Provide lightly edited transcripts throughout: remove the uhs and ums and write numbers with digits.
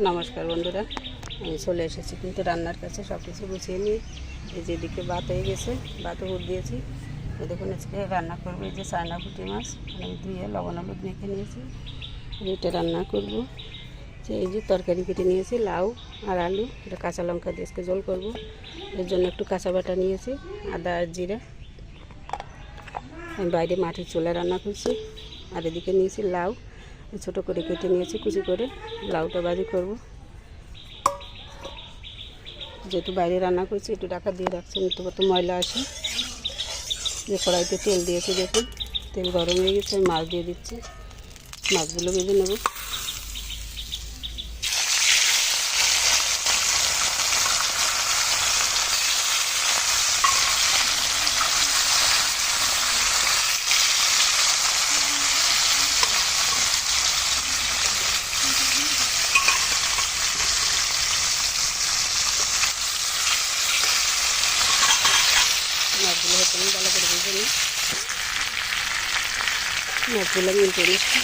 নমস্কার বন্ধুরা, আমি চলে এসেছি কিন্তু রান্নার কাছে। সব কিছু গুছিয়ে নিয়ে এই যে এদিকে ভাত হয়ে গেছে, ভাতও ভোট দিয়েছি। তো দেখুন আজকে রান্না করবো এই যে চায়না পুঁটি মাছ আমি ধুয়ে লবণ হলুদ মেখে নিয়েছি। এটা রান্না করব। এই যে তরকারি কেটে নিয়েছি, লাউ আর আলু, এটা কাঁচা লঙ্কা দিয়ে আজকে ঝোল করবো। এর জন্য একটু কাঁচা বাটা নিয়েছি, আদা আর জিরা। আমি বাইরে মাটির চুলায় রান্না করছি। আর এদিকে নিয়েছি লাউ, ছোটো করে কেটে নিয়েছি কুচি করে। লাউটা ভাজি করব, যেহেতু বাইরে রান্না করছি একটু ঢাকা দিয়ে রাখছি, একটু কত ময়লা আসে। যে কড়াইতে তেল দিয়েছি, দেখুন তেল গরম হয়ে গেছে। আমি মাছ দিয়ে দিচ্ছি, মাছগুলো ভেজে নেব। মাছগুলো হচ্ছে আমি ভালো করে ভেজে নিই। মাছগুলো মিলতে নিচ্ছি।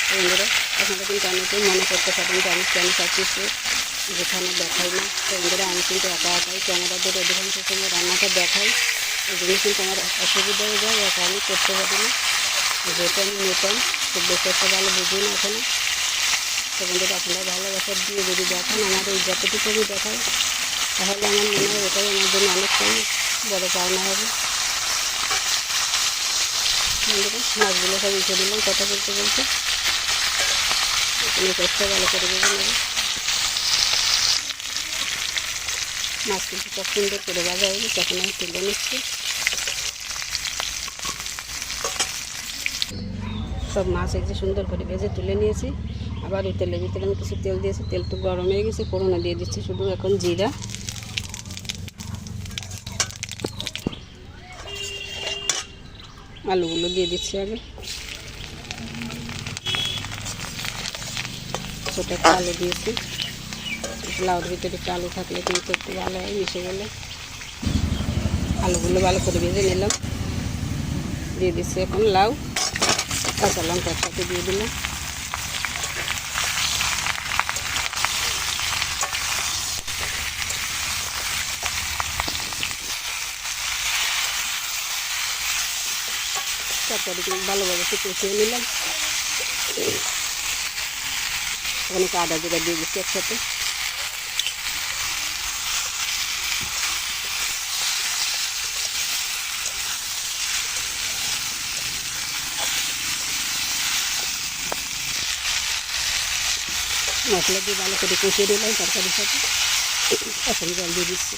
বন্ধুরা, আপনারা কিন্তু অনেকেই মনে করতে পারেন যে আমি কেন চাচ্ছি যেখানে দেখাই না। তো বন্ধুরা, আমি কিন্তু একা একাই ক্যামেরা ধরে অধিকাংশ সময় রান্নাটা দেখাই। এই জন্য কিন্তু আমার অসুবিধা হয়ে যায়, একা আমি করতে পারি না। যেহেতু আমি নতুন, খুব বেশি একটা ভালো বুঝি না এখানে। তো বন্ধুরা, আপনারা ভালোবাসার দিয়ে যদি দেখান, আমার এই যতটুকু আমি দেখাই, তাহলে আমার মনে হয় এটাই আমার জন্য অনেকটাই বড় পাওনা হবে। মাছগুলো সব উঠে দিলাম কথা বলতে বলতে। এখানে চেষ্টা ভালো করে ভেজে নেব। মাছ কিন্তু সব সুন্দর করে ভাজা হয়ে গেছে, তখন আমি তুলে নিচ্ছি। সব মাছ একটু সুন্দর করে ভেজে তুলে নিয়েছি। আবার ওই তেলের ভিতরে আমি কিছু তেল দিয়েছি, তেল তো গরম হয়ে গেছে। ফোড়নে দিয়ে দিচ্ছি শুধু এখন জিরা, আলুগুলো দিয়ে দিচ্ছি আগে। ছোটো একটা আলু দিয়েছি, লাউর ভিতরে একটু আলু থাকলে কিন্তু একটু ভালো হয়, মিশে গেলে। আলুগুলো ভালো করে ভেজে নিলাম। দিয়ে দিচ্ছি এখন লাউ, কাঁচা লঙ্কা একসাথে দিয়ে দিলাম। তরকারি ভালোভাবে একটু কষিয়ে নিলাম। ওখানে একটু আদা জিরা দিয়ে দিচ্ছি একসাথে। মশলা দিয়ে ভালো করে কষিয়ে নিলাম তরকারির সাথে। এখন জল দিয়ে দিচ্ছি।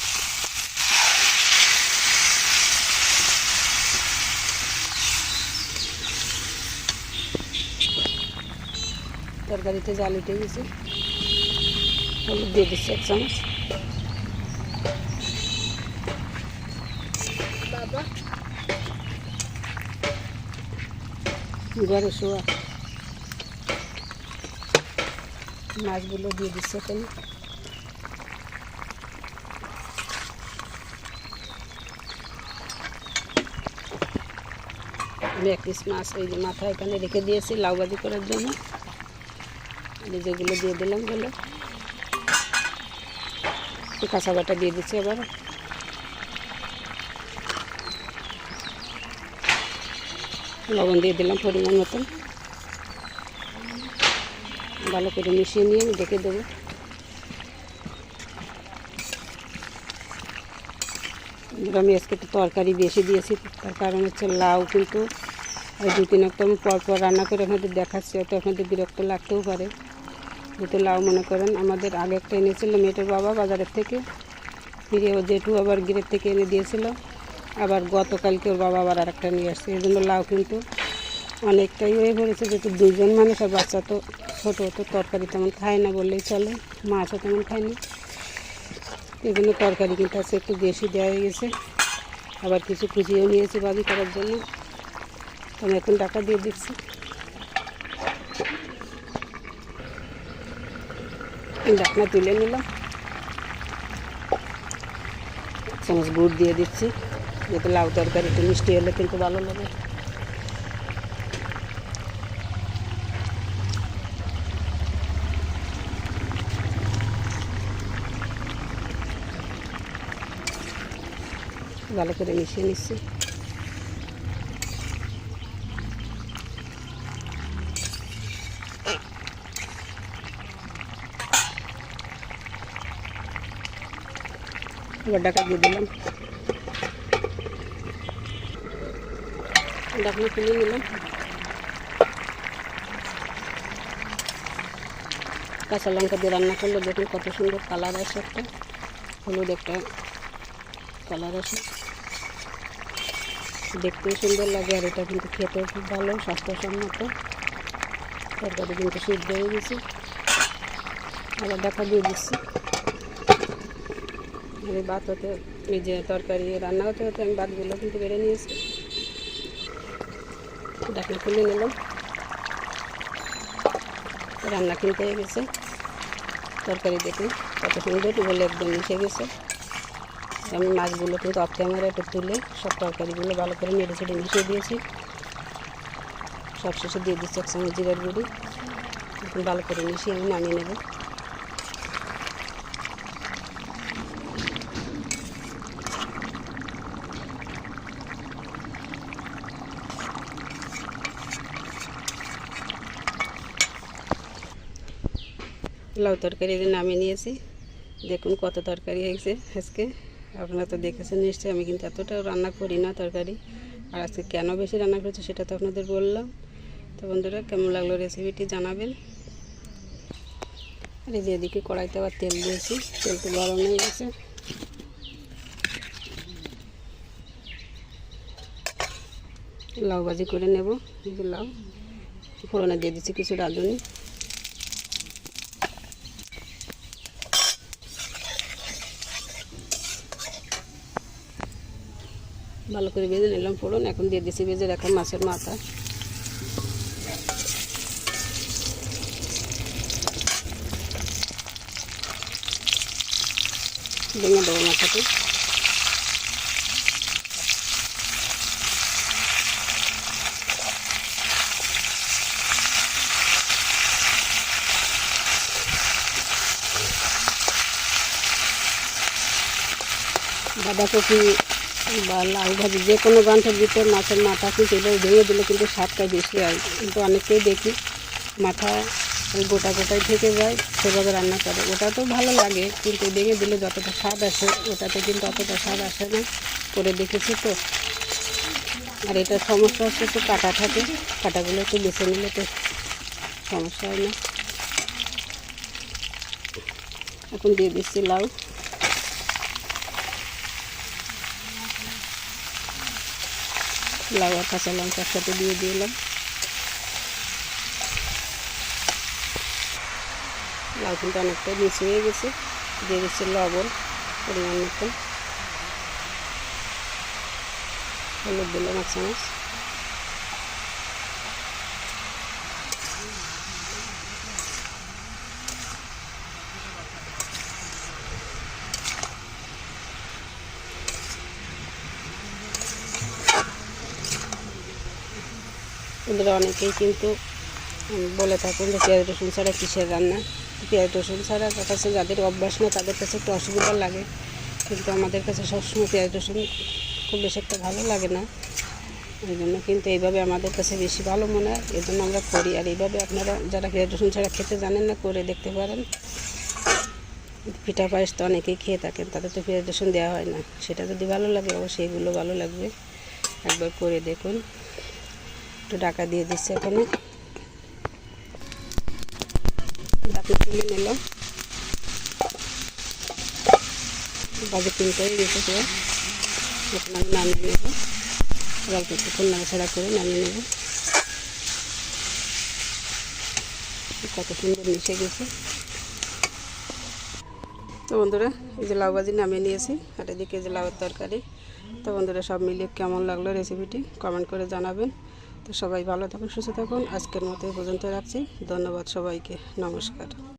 তরকারিতে জাল উঠে গেছে, হলুদ দিয়ে দিচ্ছি 1 চামচ। ঘরে শোয়া মাছগুলো দিয়ে দিচ্ছে এখানে। আমি 1 পিস মাছ এই যে মাথা এখানে রেখে দিয়েছি লাউ ভাজি করার জন্য। যেগুলো দিয়ে দিলাম বলে একটু কাঁচা বাটা দিয়ে দিচ্ছি। আবার লবণ দিয়ে দিলাম পরিমাণ মতন। ভালো করে মিশিয়ে নিয়ে আমি ঢেকে দেবো। আমি আজকে একটু তরকারি বেশি দিয়েছি, তার কারণ হচ্ছে লাউ কিন্তু 2-3 একটা আমি পরপর রান্না করে আপনাদের দেখাচ্ছি, হয়তো আপনাদের বিরক্ত লাগতেও পারে। যেহেতু লাউ মনে করেন আমাদের আগে একটা এনেছিল মেয়েটার বাবা বাজারের থেকে, ফিরে ও জেঠু আবার গিরের থেকে এনে দিয়েছিল। আবার গতকালকে ওর বাবা আবার আরেকটা নিয়ে আসছে। এই জন্য লাউ কিন্তু অনেকটাই হয়ে পড়েছে। যেহেতু 2 জন মানুষ, আর বাচ্চা তো ছোটো, তো তরকারি তেমন খায় না বললেই চলে, মাছও তেমন খায় না। এই জন্য তরকারি কিন্তু আছে একটু বেশি দেওয়া হয়ে গেছে। আবার কিছু কুচিয়েও নিয়েছি ভাজি করার জন্য। তো আমি এখন ঢাকা দিয়ে দিচ্ছি। ঢাকনা তুলে নিলাম। 1 চামচ গুড় দিয়ে দিচ্ছি, যাতে লাউ তরকারি একটু মিষ্টি হলে কিন্তু ভালো লাগে। ভালো করে মিশিয়ে নিচ্ছি। এবার ঢাকা দিয়ে দিলাম, ঢাকনা খুলে নিলাম। কাঁচা লঙ্কা দিয়ে রান্না করলে দেখুন কত সুন্দর কালার আসে, একটা হলুদ একটা কালার আসে, দেখতেও সুন্দর লাগে। আর এটা কিন্তু খেতেও খুব ভালো, স্বাস্থ্যসম্মত। তরকারি কিন্তু সিদ্ধ হয়ে গেছে, আবার ঢাকা দিয়ে দিচ্ছি। আমি ভাত হতে, এই যে তরকারি রান্না হতে হতে আমি ভাতগুলো কিন্তু বেড়ে নিয়েছি। ঢাকনা খুলে নিলাম, রান্না কিন্তু হয়ে গেছে। তরকারি দেখুন কত সুন্দর বলে একদম মিশে গেছে। আমি মাছগুলো কিন্তু অফ ক্যামেরা একটু তুলে সব তরকারিগুলো ভালো করে নেড়ে ছেড়ে মিশিয়ে দিয়েছি। সবশেষে দিয়ে দিচ্ছি 1 চামচ জিরার গুঁড়ি। এখন ভালো করে মিশিয়ে আমি নামিয়ে নেব। লাউ তরকারি নামিয়ে নিয়েছি। দেখুন কত তরকারি হয়েছে আজকে। আপনারা তো দেখেছেন নিশ্চয়ই। আমি কিন্তু এতটা রান্না করি না তরকারি, আর আজকে কেন বেশি রান্না করেছি সেটা তো আপনাদের বললাম। তো বন্ধুরা, কেমন লাগলো রেসিপিটি জানাবেন। আর এই যে এদিকে কড়াইতে আবার তেল দিয়েছি, তেলটা গরম হয়ে গেছে। লাউ ভাজি করে নেব। এই যে লাউ ফোড়নে দিয়ে দিচ্ছি কিছু রাঁধুনি। ভালো করে ভেজে নিলাম ফোড়ন। এখন দিয়ে দিচ্ছি ভেজে রাখা মাছের মাথা। ভেঙে দেবো মাথাতে। বাঁধাকপি বা লাউ ভাজি যে কোনো গান্ঠের ভিতর মাছের মাথা কিন্তু এবার ভেঙে দিলে কিন্তু স্বাদটা বেশি হয়। কিন্তু অনেকেই দেখি মাথা ওই গোটা গোটায় থেকে যায়, সেভাবে রান্না করে। ওটা তো ভালো লাগে, কিন্তু ভেঙে দিলে যতটা স্বাদ আসে ওটাতে কিন্তু অতটা স্বাদ আসে না, করে দেখেছি তো। আর এটার সমস্যা হচ্ছে একটু কাটা থাকে, কাটাগুলো একটু বেছে নিলে তো সমস্যা হয় না। এখন দিয়ে দিচ্ছি লাউ। লাউ আর কাঁচা লঙ্কার সাথে দিয়ে দিলাম। লাউ কিন্তু অনেকটা মিশে হয়ে গেছে। দিয়ে দিচ্ছি লবণ পরিমাণ মতো, হলুদ দিলাম 1 চামচ। এদের অনেকেই কিন্তু বলে থাকেন যে পেঁয়াজ রসুন ছাড়া কিসের রান্না। পেঁয়াজ রসুন ছাড়া কাছে যাদের অভ্যাস না তাদের কাছে একটু অসুবিধা লাগে, কিন্তু আমাদের কাছে সবসময় পেঁয়াজ রসুন খুব বেশি একটা ভালো লাগে না। এই জন্য কিন্তু এইভাবে আমাদের কাছে বেশি ভালো মনে হয়, এই জন্য আমরা করি। আর এইভাবে আপনারা যারা পেঁয়াজ রসুন ছাড়া খেতে জানেন না, করে দেখতে পারেন। পিঠা পায়েস তো অনেকেই খেয়ে থাকেন, তাদের তো পেঁয়াজ রসুন দেওয়া হয় না। সেটা যদি ভালো লাগে অবশ্যই এগুলো ভালো লাগবে, একবার করে দেখুন। একটু ঢাকা দিয়ে দিচ্ছি। এখানে ঢাকা তুলে নিলাম। বাজে 3টা হয়ে গেছে পুরো। এখন আমি নামিয়ে নেব, অল্প একটু নাড়াচাড়া করে নামিয়ে নেব। কত সুন্দর মিশে গেছে। তো বন্ধুরা, এই যে লাউ ভাজি নামিয়ে নিয়েছি, আর এদিকে যে লাউয়ের তরকারি। তো বন্ধুরা, সব মিলিয়ে কেমন লাগলো রেসিপিটি কমেন্ট করে জানাবেন। তো সবাই ভালো থাকুন, সুস্থ থাকুন। আজকের মতো এই পর্যন্ত রাখছি। ধন্যবাদ সবাইকে। নমস্কার।